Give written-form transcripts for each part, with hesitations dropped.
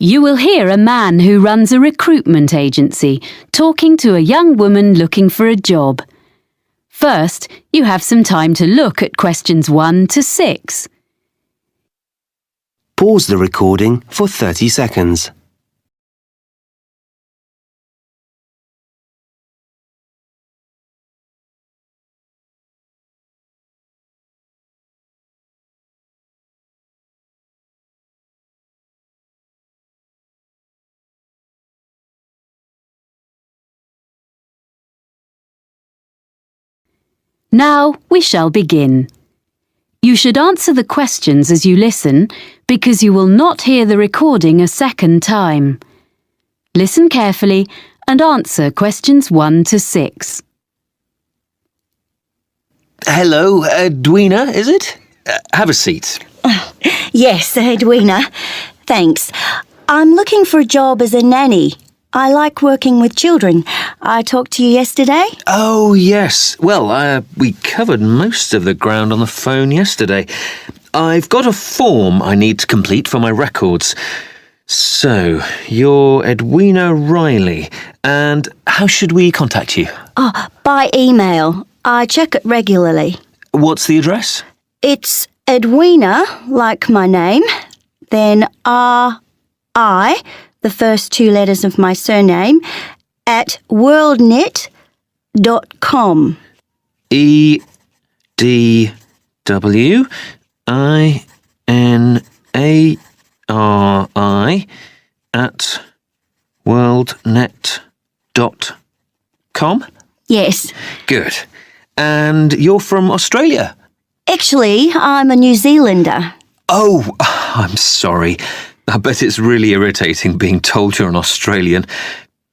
You will hear a man who runs a recruitment agency talking to a young woman looking for a job. First, you have some time to look at questions 1 to 6. Pause the recording for 30 seconds. Now we shall begin. You should answer the questions as you listen because you will not hear the recording a second time. Listen carefully and answer questions 1 to 6. Hello, Edwina, is it? Have a seat. Yes, Edwina. Thanks. I'm looking for a job as a nanny. I like working with children. I talked to you yesterday. Oh, yes. Well, we covered most of the ground on the phone yesterday. I've got a form I need to complete for my records. So, you're Edwina Riley, and how should we contact you? By email. I check it regularly. What's the address? It's Edwina, like my name, then R-I, the first 2 letters of my surname, at worldnet.com. EDWINARI at worldnet.com? Yes. Good. And you're from Australia? Actually, I'm a New Zealander. Oh, I'm sorry. I bet it's really irritating being told you're an Australian.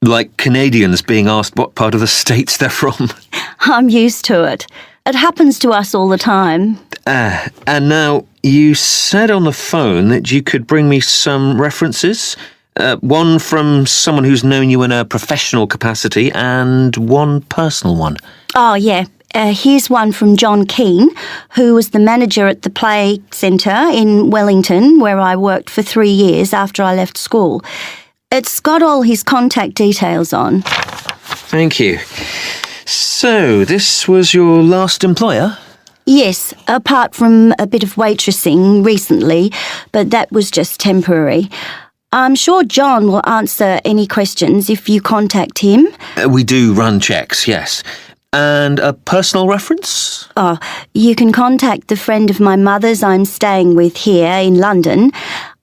Like Canadians being asked what part of the States they're from. I'm used to it. It happens to us all the time. And now, you said on the phone that you could bring me some references. One from someone who's known you in a professional capacity and one personal one. Oh, yeah. Here's one from John Keane, who was the manager at the Play Centre in Wellington, where I worked for 3 years after I left school. It's got all his contact details on. Thank you. So, this was your last employer? Yes, apart from a bit of waitressing recently, but that was just temporary. I'm sure John will answer any questions if you contact him. We do run checks, yes. And a personal reference? Oh, you can contact the friend of my mother's I'm staying with here in London,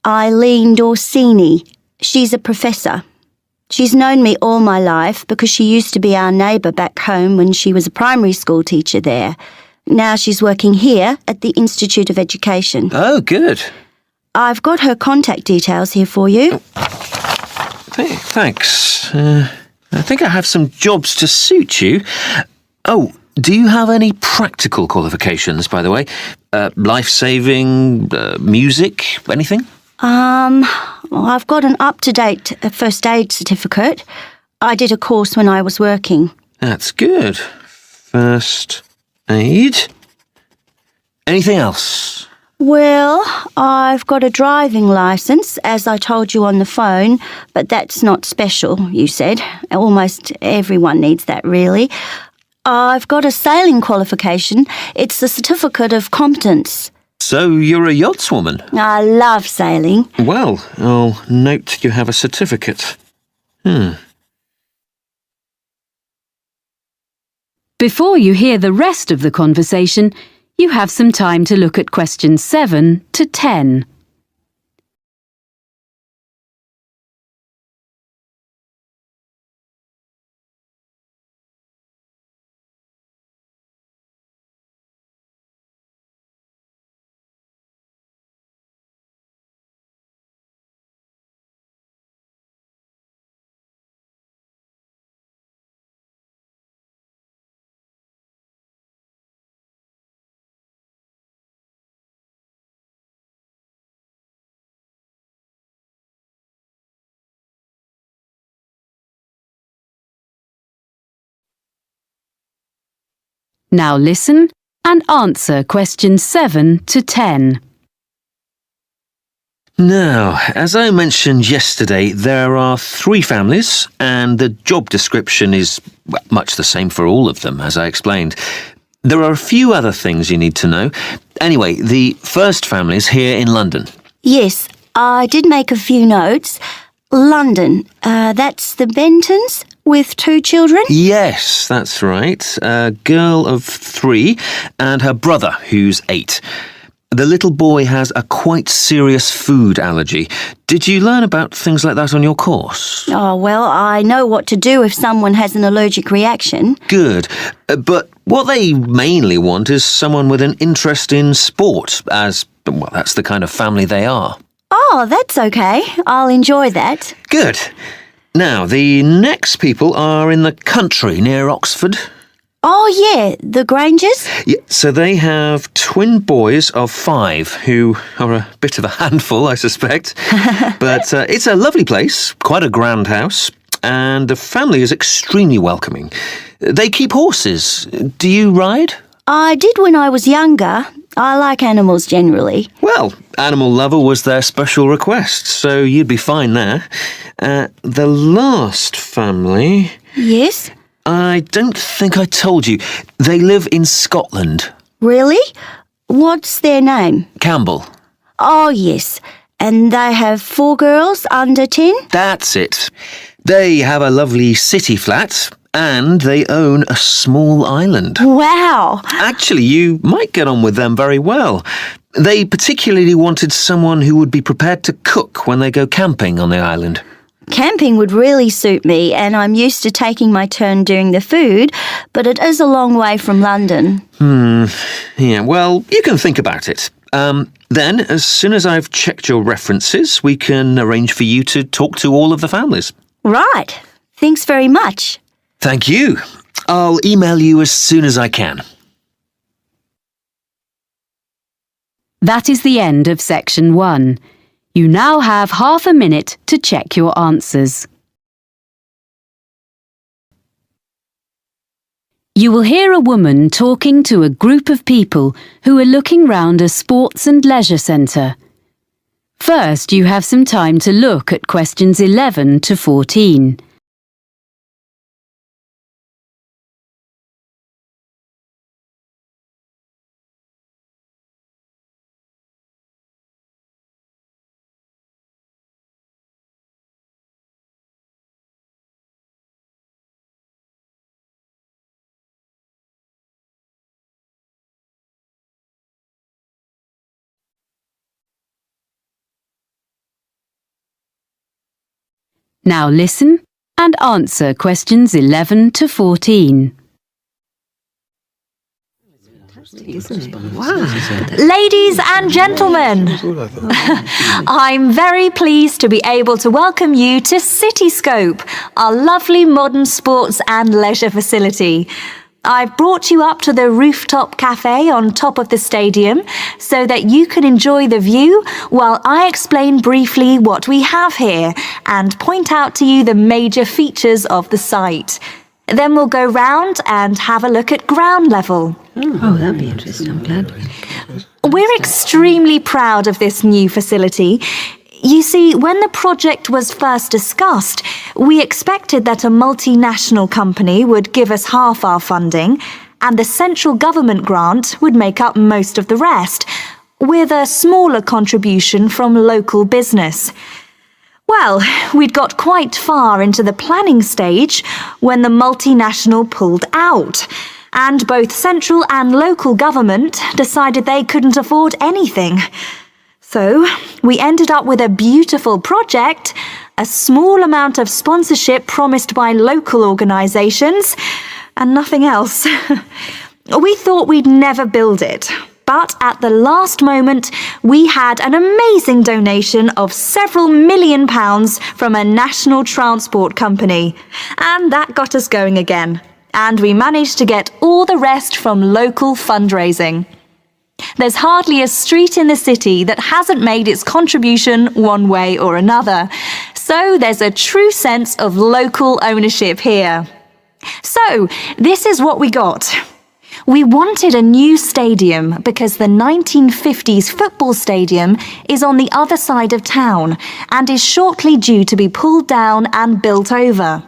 Eileen Dorsini. She's a professor. She's known me all my life because she used to be our neighbour back home when she was a primary school teacher there. Now she's working here at the Institute of Education. Oh, good. I've got her contact details here for you. Thanks. I think I have some jobs to suit you. Oh, do you have any practical qualifications, by the way? Life-saving, music, anything? I've got an up-to-date first aid certificate. I did a course when I was working. That's good. First aid. Anything else? Well, I've got a driving licence, as I told you on the phone, but that's not special, you said. Almost everyone needs that, really. I've got a sailing qualification. It's a certificate of competence. So you're a yachtswoman? I love sailing. Well, I'll note you have a certificate. Before you hear the rest of the conversation, you have some time to look at questions 7 to 10. Now listen and answer questions 7 to 10. Now, as I mentioned yesterday, there are 3 families, and the job description is much the same for all of them, as I explained. There are a few other things you need to know. Anyway, the first family is here in London. Yes, I did make a few notes. London, that's the Bentons with 2 children? Yes, that's right. A girl of 3 and her brother, who's 8. The little boy has a quite serious food allergy. Did you learn about things like that on your course? Oh, well, I know what to do if someone has an allergic reaction. Good. But what they mainly want is someone with an interest in sport, as, well, that's the kind of family they are. Oh, that's okay. I'll enjoy that. Good. Now, the next people are in the country near Oxford. Oh, yeah, the Grangers? Yeah, so they have twin boys of 5 who are a bit of a handful, I suspect. But it's a lovely place, quite a grand house, and the family is extremely welcoming. They keep horses. Do you ride? I did when I was younger. I like animals generally. Well, Animal Lover was their special request, so you'd be fine there. The last family... Yes? I don't think I told you. They live in Scotland. Really? What's their name? Campbell. Oh, yes. And they have 4 girls under 10? That's it. They have a lovely city flat and they own a small island. Wow! Actually, you might get on with them very well. They particularly wanted someone who would be prepared to cook when they go camping on the island. Camping would really suit me, and I'm used to taking my turn doing the food, but it is a long way from London. Yeah, well, you can think about it. Then, as soon as I've checked your references, we can arrange for you to talk to all of the families. Right. Thanks very much. Thank you. I'll email you as soon as I can. That is the end of section 1. You now have half a minute to check your answers. You will hear a woman talking to a group of people who are looking round a sports and leisure centre. First, you have some time to look at questions 11 to 14. Now listen and answer questions 11 to 14. Ladies and gentlemen, I'm very pleased to be able to welcome you to Cityscope, our lovely modern sports and leisure facility. I've brought you up to the rooftop cafe on top of the stadium so that you can enjoy the view while I explain briefly what we have here and point out to you the major features of the site. Then we'll go round and have a look at ground level. Oh, that'd be interesting. I'm glad. We're extremely proud of this new facility. You see, when the project was first discussed, we expected that a multinational company would give us half our funding and the central government grant would make up most of the rest, with a smaller contribution from local business. Well, we'd got quite far into the planning stage when the multinational pulled out, and both central and local government decided they couldn't afford anything. So, we ended up with a beautiful project, a small amount of sponsorship promised by local organisations, and nothing else. We thought we'd never build it, but at the last moment, we had an amazing donation of several £million from a national transport company, and that got us going again. And we managed to get all the rest from local fundraising. There's hardly a street in the city that hasn't made its contribution one way or another. So there's a true sense of local ownership here. So, this is what we got. We wanted a new stadium because the 1950s football stadium is on the other side of town and is shortly due to be pulled down and built over.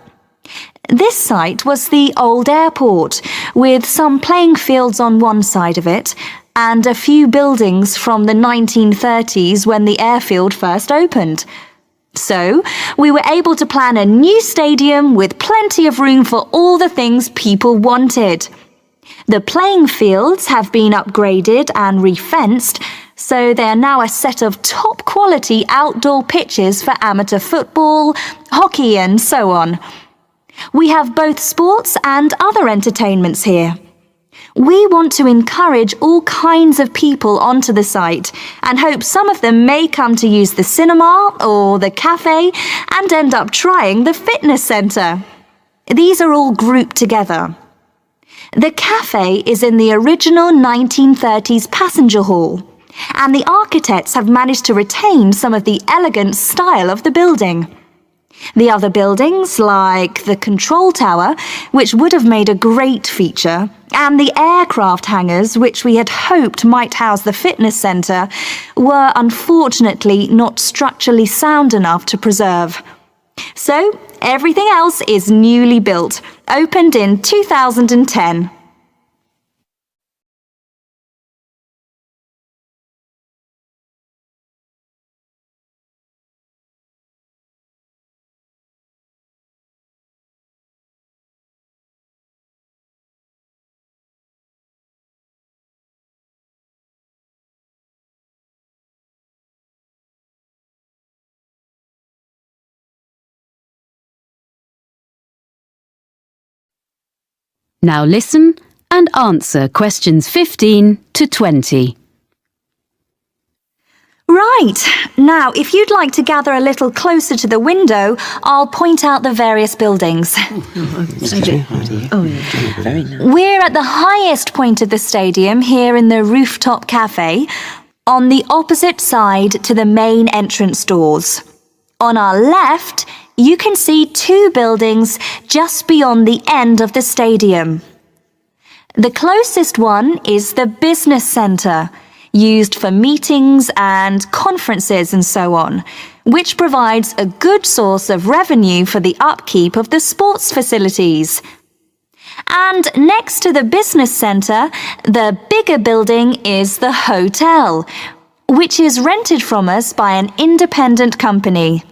This site was the old airport, with some playing fields on one side of it and a few buildings from the 1930s when the airfield first opened. So, we were able to plan a new stadium with plenty of room for all the things people wanted. The playing fields have been upgraded and refenced, so they are now a set of top-quality outdoor pitches for amateur football, hockey and so on. We have both sports and other entertainments here. We want to encourage all kinds of people onto the site and hope some of them may come to use the cinema or the cafe and end up trying the fitness centre. These are all grouped together. The cafe is in the original 1930s passenger hall, and the architects have managed to retain some of the elegant style of the building. The other buildings, like the control tower, which would have made a great feature, and the aircraft hangars, which we had hoped might house the fitness centre, were unfortunately not structurally sound enough to preserve. So, everything else is newly built, opened in 2010. Now listen and answer questions 15 to 20. Right, now if you'd like to gather a little closer to the window, I'll point out the various buildings. Very nice. We're at the highest point of the stadium here in the rooftop cafe, on the opposite side to the main entrance doors. On our left, you can see two buildings just beyond the end of the stadium. The closest one is the business centre, used for meetings and conferences and so on, which provides a good source of revenue for the upkeep of the sports facilities. And next to the business centre, the bigger building is the hotel, which is rented from us by an independent company.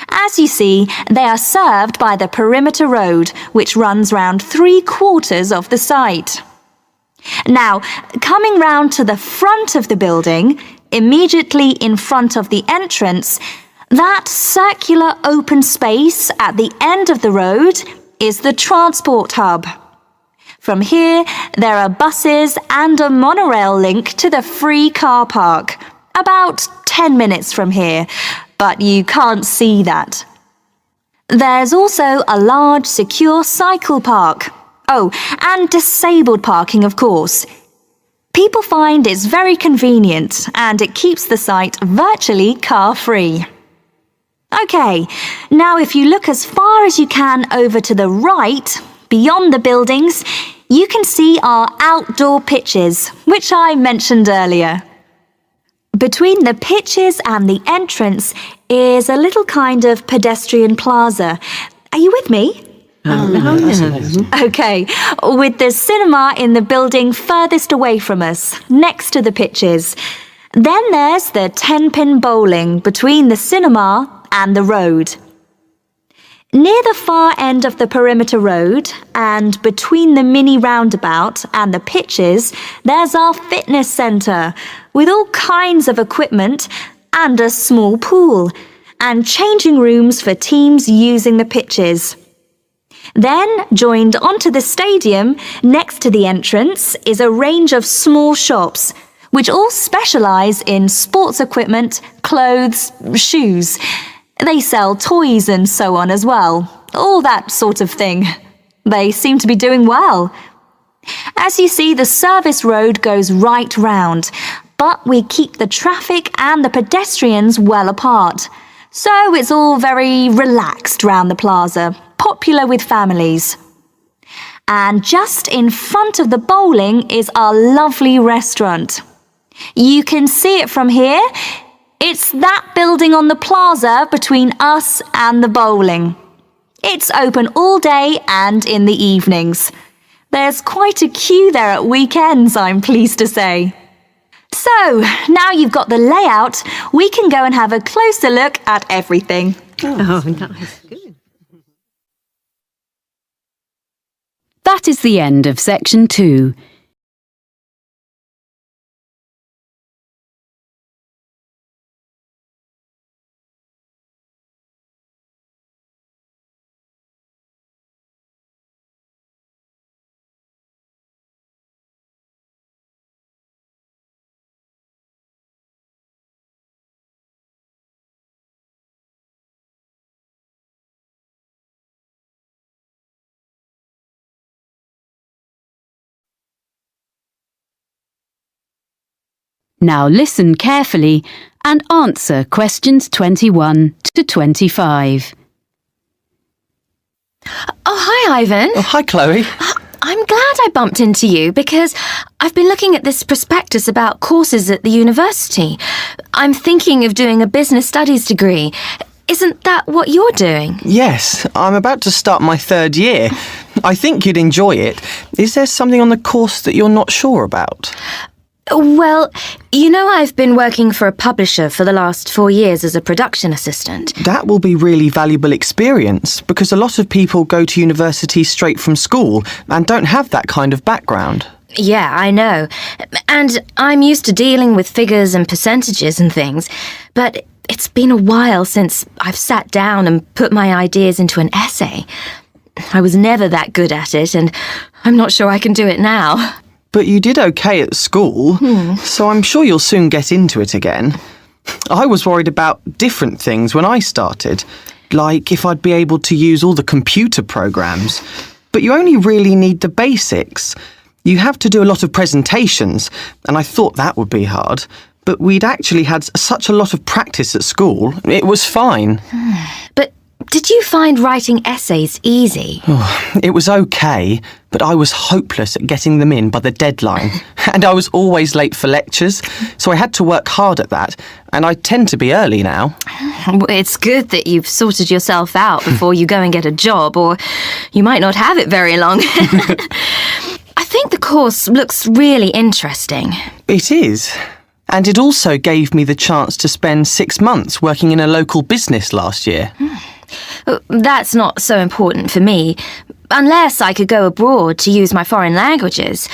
As you see, they are served by the perimeter road, which runs round 3/4 of the site. Now, coming round to the front of the building, immediately in front of the entrance, that circular open space at the end of the road is the transport hub. From here, there are buses and a monorail link to the free car park, about 10 minutes from here, but you can't see that. There's also a large secure cycle park. Oh, and disabled parking, of course. People find it's very convenient and it keeps the site virtually car-free. Okay, now if you look as far as you can over to the right, beyond the buildings, you can see our outdoor pitches, which I mentioned earlier. Between the pitches and the entrance is a little kind of pedestrian plaza. Are you with me? Okay, with the cinema in the building furthest away from us, next to the pitches. Then there's the 10-pin bowling between the cinema and the road. Near the far end of the perimeter road and between the mini roundabout and the pitches, there's our fitness centre with all kinds of equipment and a small pool and changing rooms for teams using the pitches. Then, joined onto the stadium, next to the entrance, is a range of small shops, which all specialise in sports equipment, clothes, shoes. They sell toys and so on as well, all that sort of thing. They seem to be doing well. As you see, the service road goes right round, but we keep the traffic and the pedestrians well apart. So it's all very relaxed round the plaza, popular with families. And just in front of the bowling is our lovely restaurant. You can see it from here. It's that building on the plaza between us and the bowling. It's open all day and in the evenings. There's quite a queue there at weekends, I'm pleased to say. So, now you've got the layout, we can go and have a closer look at everything. Oh, nice. Good. That is the end of section 2. Now listen carefully and answer questions 21 to 25. Oh, hi, Ivan. Oh, hi, Chloe. I'm glad I bumped into you because I've been looking at this prospectus about courses at the university. I'm thinking of doing a business studies degree. Isn't that what you're doing? Yes, I'm about to start my 3rd year. I think you'd enjoy it. Is there something on the course that you're not sure about? Well, you know I've been working for a publisher for the last 4 years as a production assistant. That will be really valuable experience because a lot of people go to university straight from school and don't have that kind of background. Yeah, I know. And I'm used to dealing with figures and percentages and things, but it's been a while since I've sat down and put my ideas into an essay. I was never that good at it, and I'm not sure I can do it now. But you did okay at school, so I'm sure you'll soon get into it again. I was worried about different things when I started, like if I'd be able to use all the computer programs. But you only really need the basics. You have to do a lot of presentations, and I thought that would be hard. But we'd actually had such a lot of practice at school, it was fine. But did you find writing essays easy? It was okay, but I was hopeless at getting them in by the deadline. And I was always late for lectures, so I had to work hard at that, and I tend to be early now. It's good that you've sorted yourself out before you go and get a job, or you might not have it very long. I think the course looks really interesting. It is. And it also gave me the chance to spend 6 months working in a local business last year. That's not so important for me, unless I could go abroad to use my foreign languages.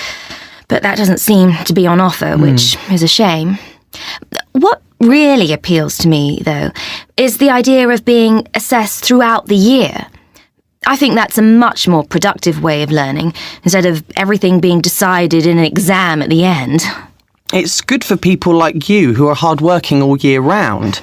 But that doesn't seem to be on offer, which is a shame. What really appeals to me, though, is the idea of being assessed throughout the year. I think that's a much more productive way of learning, instead of everything being decided in an exam at the end. It's good for people like you who are hardworking all year round.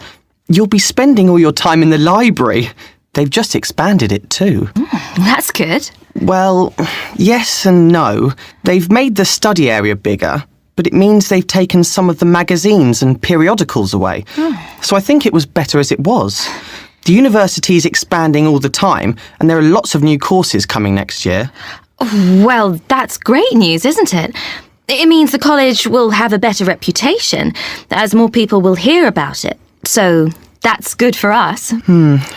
You'll be spending all your time in the library. They've just expanded it too. That's good. Well, yes and no. They've made the study area bigger, but it means they've taken some of the magazines and periodicals away. So I think it was better as it was. The university is expanding all the time, and there are lots of new courses coming next year. Well, that's great news, isn't it? It means the college will have a better reputation, as more people will hear about it. So that's good for us.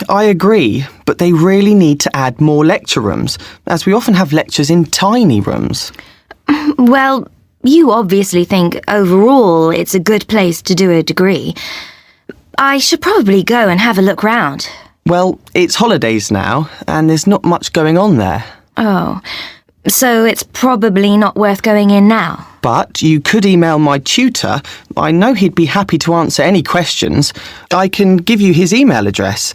I agree, but they really need to add more lecture rooms, as we often have lectures in tiny rooms. Well, you obviously think overall it's a good place to do a degree. I should probably go and have a look round. Well, it's holidays now, and there's not much going on there. Oh, so it's probably not worth going in now. But you could email my tutor. I know he'd be happy to answer any questions. I can give you his email address.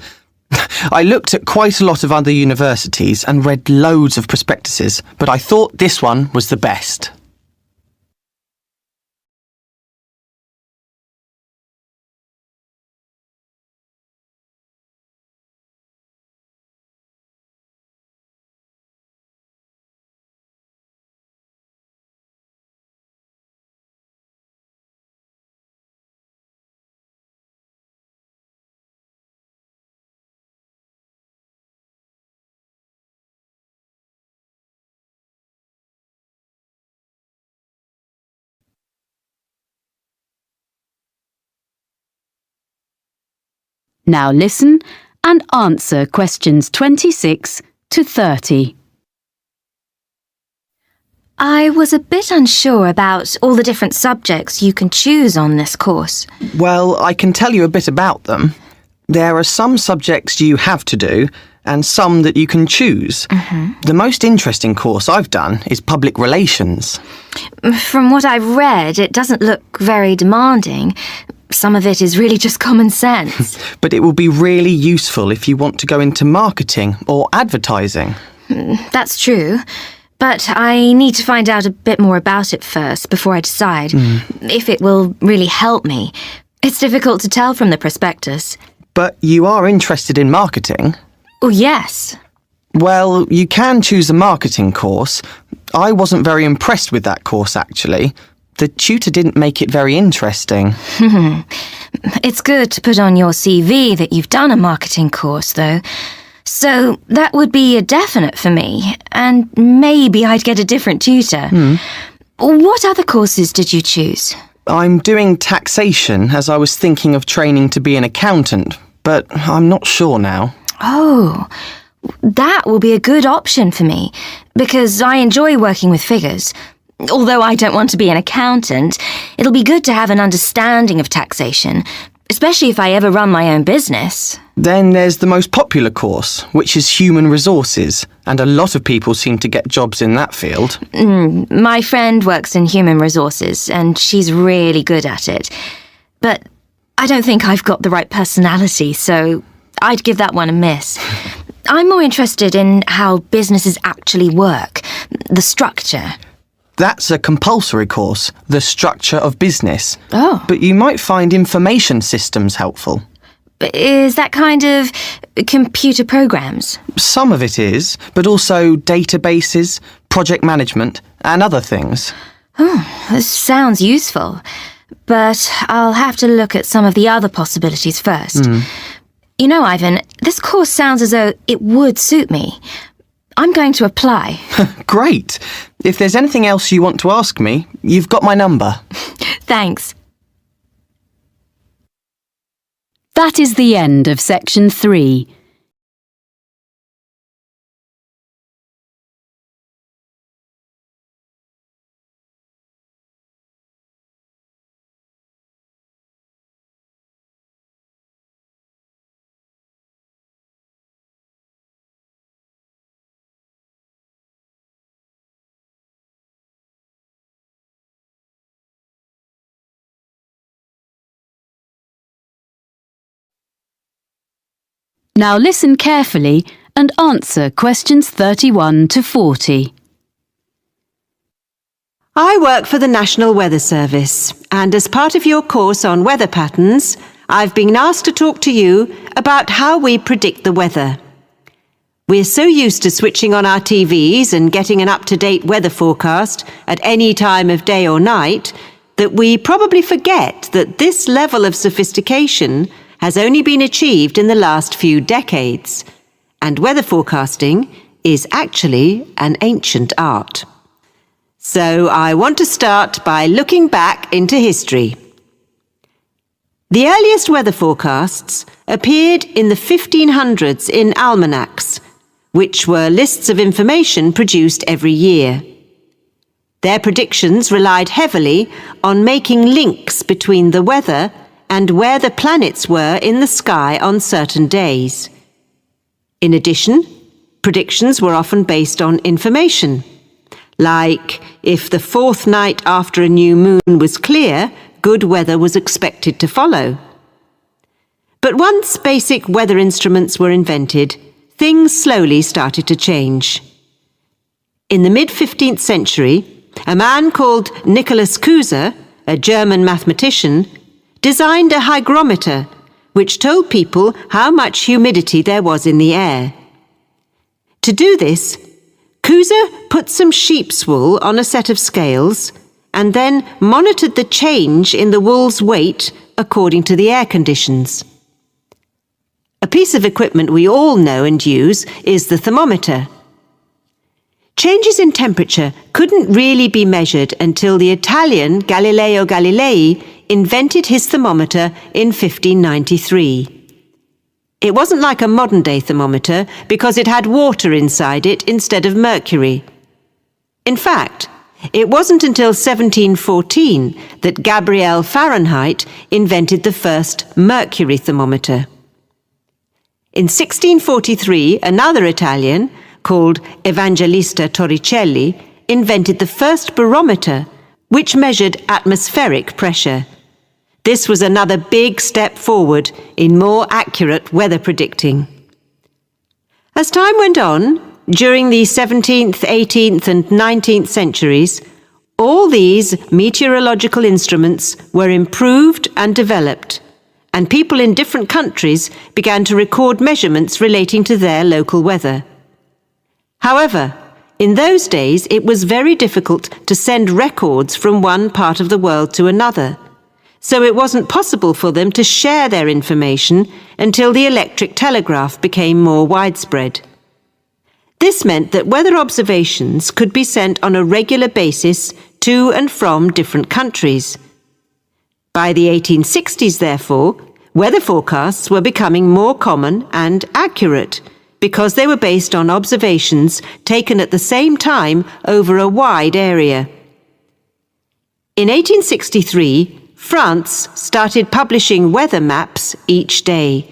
I looked at quite a lot of other universities and read loads of prospectuses, but I thought this one was the best. Now listen and answer questions 26 to 30. I was a bit unsure about all the different subjects you can choose on this course. Well, I can tell you a bit about them. There are some subjects you have to do and some that you can choose. The most interesting course I've done is public relations. From what I've read, it doesn't look very demanding. Some of it is really just common sense. But it will be really useful if you want to go into marketing or advertising. That's true. But I need to find out a bit more about it first before I decide if it will really help me. It's difficult to tell from the prospectus. But you are interested in marketing? Oh, yes. Well, you can choose a marketing course. I wasn't very impressed with that course, actually. The tutor didn't make it very interesting. It's good to put on your CV that you've done a marketing course, though. So that would be a definite for me, and maybe I'd get a different tutor. What other courses did you choose? I'm doing taxation as I was thinking of training to be an accountant, but I'm not sure now. Oh, that will be a good option for me, because I enjoy working with figures. Although I don't want to be an accountant, it'll be good to have an understanding of taxation, especially if I ever run my own business. Then there's the most popular course, which is human resources, and a lot of people seem to get jobs in that field. My friend works in human resources, and she's really good at it. But I don't think I've got the right personality, so I'd give that one a miss. I'm more interested in how businesses actually work, the structure. That's a compulsory course, the structure of business. Oh. But you might find information systems helpful. Is that kind of computer programs? Some of it is, but also databases, project management, and other things. This sounds useful, but I'll have to look at some of the other possibilities first. You know, Ivan, this course sounds as though it would suit me. I'm going to apply. Great. If there's anything else you want to ask me, you've got my number. Thanks. That is the end of section 3. Now listen carefully and answer questions 31 to 40. I work for the National Weather Service, and as part of your course on weather patterns, I've been asked to talk to you about how we predict the weather. We're so used to switching on our TVs and getting an up-to-date weather forecast at any time of day or night that we probably forget that this level of sophistication has only been achieved in the last few decades, and weather forecasting is actually an ancient art. So I want to start by looking back into history. The earliest weather forecasts appeared in the 1500s in almanacs, which were lists of information produced every year. Their predictions relied heavily on making links between the weather and where the planets were in the sky on certain days. In addition, predictions were often based on information, like if the fourth night after a new moon was clear, good weather was expected to follow. But once basic weather instruments were invented, things slowly started to change. In the mid-15th century, a man called Nicholas Kuser, a German mathematician, designed a hygrometer which told people how much humidity there was in the air. To do this, Kuser put some sheep's wool on a set of scales and then monitored the change in the wool's weight according to the air conditions. A piece of equipment we all know and use is the thermometer. Changes in temperature couldn't really be measured until the Italian Galileo Galilei invented his thermometer in 1593. It wasn't like a modern-day thermometer because it had water inside it instead of mercury. In fact, it wasn't until 1714 that Gabriel Fahrenheit invented the first mercury thermometer. In 1643, another Italian, called Evangelista Torricelli, invented the first barometer, which measured atmospheric pressure. This was another big step forward in more accurate weather predicting. As time went on, during the 17th, 18th and 19th centuries, all these meteorological instruments were improved and developed, and people in different countries began to record measurements relating to their local weather. However, in those days it was very difficult to send records from one part of the world to another, so it wasn't possible for them to share their information until the electric telegraph became more widespread. This meant that weather observations could be sent on a regular basis to and from different countries. By the 1860s, therefore, weather forecasts were becoming more common and accurate because they were based on observations taken at the same time over a wide area. In 1863, France started publishing weather maps each day.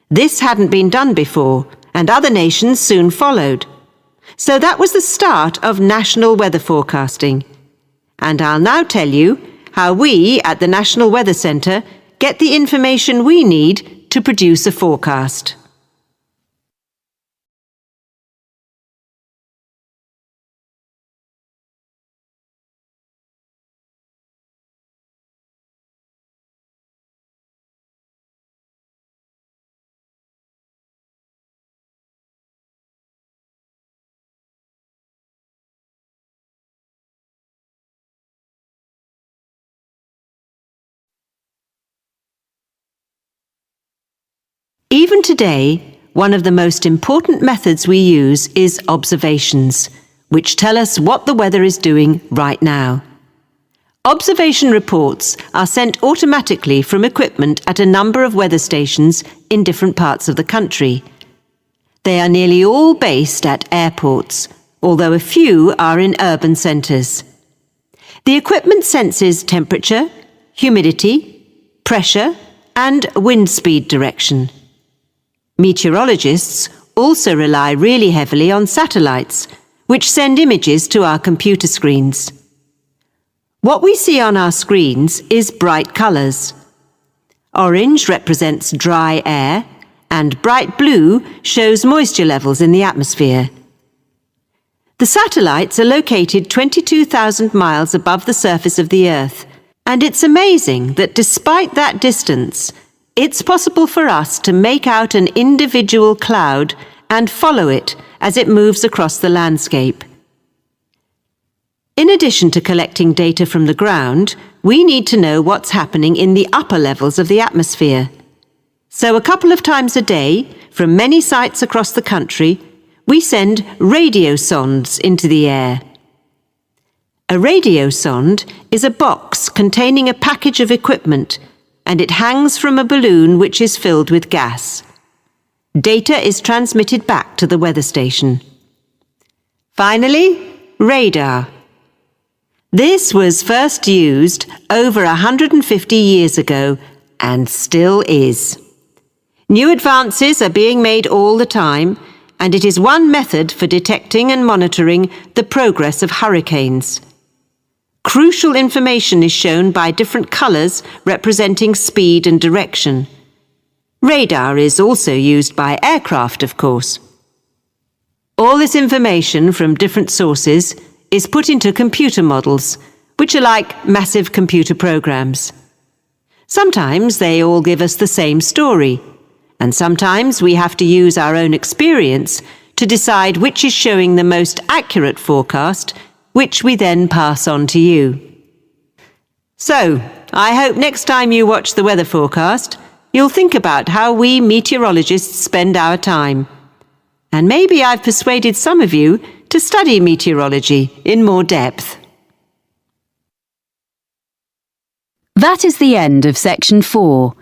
This hadn't been done before, and other nations soon followed. So that was the start of national weather forecasting. And I'll now tell you how we at the National Weather Centre get the information we need to produce a forecast. Even today, one of the most important methods we use is observations, which tell us what the weather is doing right now. Observation reports are sent automatically from equipment at a number of weather stations in different parts of the country. They are nearly all based at airports, although a few are in urban centres. The equipment senses temperature, humidity, pressure, and wind speed direction. Meteorologists also rely really heavily on satellites, which send images to our computer screens. What we see on our screens is bright colours. Orange represents dry air, and bright blue shows moisture levels in the atmosphere. The satellites are located 22,000 miles above the surface of the Earth, and it's amazing that despite that distance, it's possible for us to make out an individual cloud and follow it as it moves across the landscape. In addition to collecting data from the ground, we need to know what's happening in the upper levels of the atmosphere. So a couple of times a day, from many sites across the country, we send radio sondes into the air. A radio sonde is a box containing a package of equipment, and it hangs from a balloon which is filled with gas. Data is transmitted back to the weather station. Finally, radar. This was first used over 150 years ago and still is. New advances are being made all the time, and it is one method for detecting and monitoring the progress of hurricanes. Crucial information is shown by different colours representing speed and direction. Radar is also used by aircraft, of course. All this information from different sources is put into computer models, which are like massive computer programs. Sometimes they all give us the same story, and sometimes we have to use our own experience to decide which is showing the most accurate forecast, which we then pass on to you. So, I hope next time you watch the weather forecast, you'll think about how we meteorologists spend our time. And maybe I've persuaded some of you to study meteorology in more depth. That is the end of section 4.